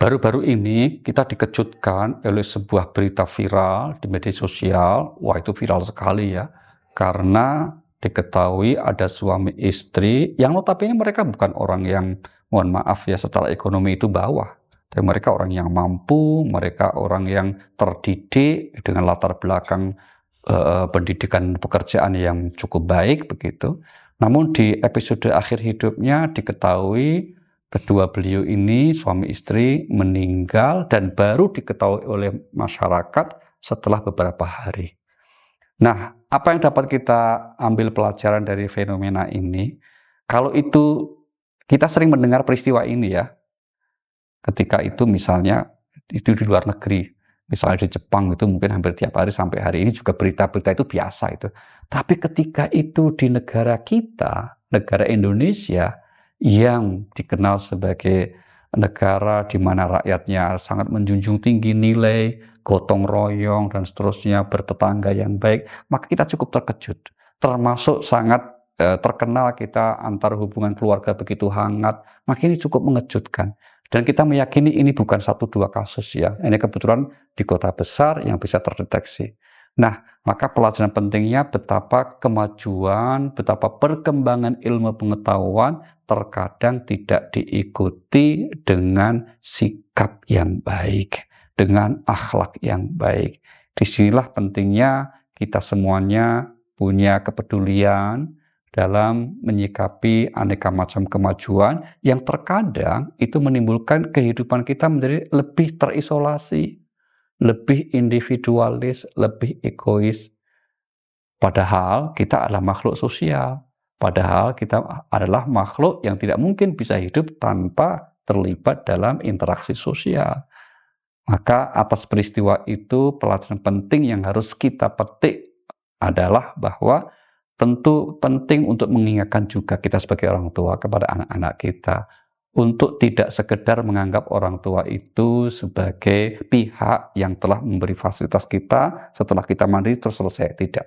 Baru-baru ini kita dikejutkan oleh sebuah berita viral di media sosial. Wah, itu viral sekali ya. Karena diketahui ada suami istri yang notabene mereka bukan orang yang, mohon maaf ya, secara ekonomi itu bawah. Tapi mereka orang yang mampu, mereka orang yang terdidik dengan latar belakang pendidikan pekerjaan yang cukup baik begitu. Namun di episode akhir hidupnya diketahui kedua beliau ini, suami istri, meninggal dan baru diketahui oleh masyarakat setelah beberapa hari. Nah, apa yang dapat kita ambil pelajaran dari fenomena ini? Kalau itu, kita sering mendengar peristiwa ini ya, ketika itu misalnya itu di luar negeri, misalnya di Jepang itu mungkin hampir tiap hari sampai hari ini juga berita-berita itu biasa itu. Tapi ketika itu di negara kita, negara Indonesia, yang dikenal sebagai negara di mana rakyatnya sangat menjunjung tinggi nilai gotong royong dan seterusnya, bertetangga yang baik, maka kita cukup terkejut. Termasuk sangat terkenal kita antar hubungan keluarga begitu hangat, maka ini cukup mengejutkan. Dan kita meyakini ini bukan 1-2 kasus ya, ini kebetulan di kota besar yang bisa terdeteksi. Nah, maka pelajaran pentingnya betapa kemajuan, betapa perkembangan ilmu pengetahuan terkadang tidak diikuti dengan sikap yang baik, dengan akhlak yang baik. Disinilah pentingnya kita semuanya punya kepedulian dalam menyikapi aneka macam kemajuan yang terkadang itu menimbulkan kehidupan kita menjadi lebih terisolasi, lebih individualis, lebih egois. Padahal kita adalah makhluk sosial. Padahal kita adalah makhluk yang tidak mungkin bisa hidup tanpa terlibat dalam interaksi sosial. Maka atas peristiwa itu pelajaran penting yang harus kita petik adalah bahwa tentu penting untuk mengingatkan juga kita sebagai orang tua kepada anak-anak kita untuk tidak sekedar menganggap orang tua itu sebagai pihak yang telah memberi fasilitas kita setelah kita mandiri terus selesai. Tidak.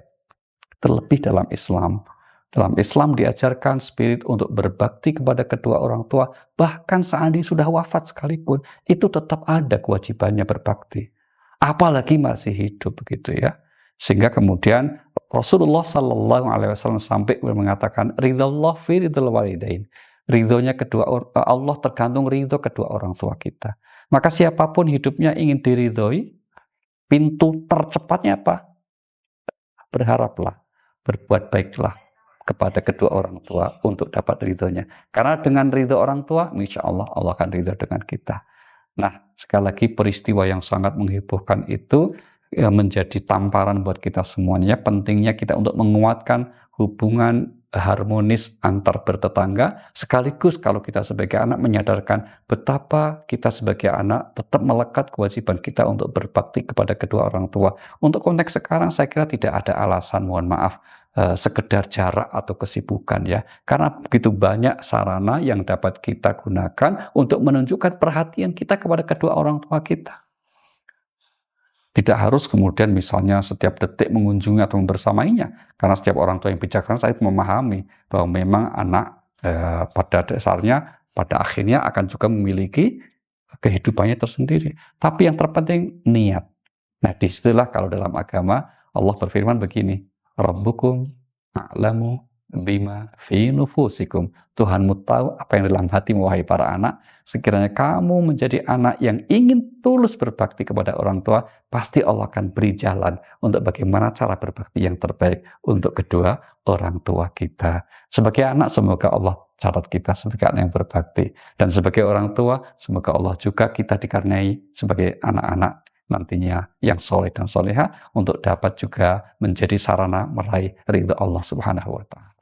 Terlebih dalam Islam. Dalam Islam diajarkan spirit untuk berbakti kepada kedua orang tua, bahkan seandainya sudah wafat sekalipun, itu tetap ada kewajibannya berbakti. Apalagi masih hidup begitu ya. Sehingga kemudian Rasulullah Sallallahu Alaihi Wasallam sampai mengatakan, ridallah fi ridal walidain. Ridhonya Allah tergantung ridho kedua orang tua kita. Maka siapapun hidupnya ingin diridhoi, pintu tercepatnya apa? Berharaplah, berbuat baiklah kepada kedua orang tua untuk dapat ridhonya. Karena dengan ridho orang tua, insya Allah Allah akan ridho dengan kita. Nah, sekali lagi peristiwa yang sangat menghebohkan itu ya, menjadi tamparan buat kita semuanya. Pentingnya kita untuk menguatkan hubungan harmonis antar bertetangga, sekaligus kalau kita sebagai anak menyadarkan betapa kita sebagai anak tetap melekat kewajiban kita untuk berbakti kepada kedua orang tua. Untuk konteks sekarang saya kira tidak ada alasan, mohon maaf, sekedar jarak atau kesibukan ya, karena begitu banyak sarana yang dapat kita gunakan untuk menunjukkan perhatian kita kepada kedua orang tua kita. Tidak harus kemudian misalnya setiap detik mengunjungi atau membersamainya. Karena setiap orang tua yang bijaksana saya memahami bahwa memang anak pada dasarnya, pada akhirnya akan juga memiliki kehidupannya tersendiri. Tapi yang terpenting niat. Nah disitulah kalau dalam agama Allah berfirman begini, Rabbukum a'lamu bima fi nufusikum. Tuhanmu tahu apa yang dalam hatimu, wahai para anak. Sekiranya kamu menjadi anak yang ingin tulus berbakti kepada orang tua, pasti Allah akan beri jalan untuk bagaimana cara berbakti yang terbaik untuk kedua orang tua kita. Sebagai anak, semoga Allah catat kita sebagai anak yang berbakti. Dan sebagai orang tua, semoga Allah juga kita dikaruniai sebagai anak-anak nantinya yang soleh dan soleha untuk dapat juga menjadi sarana meraih ridha Allah Subhanahu wa Ta'ala.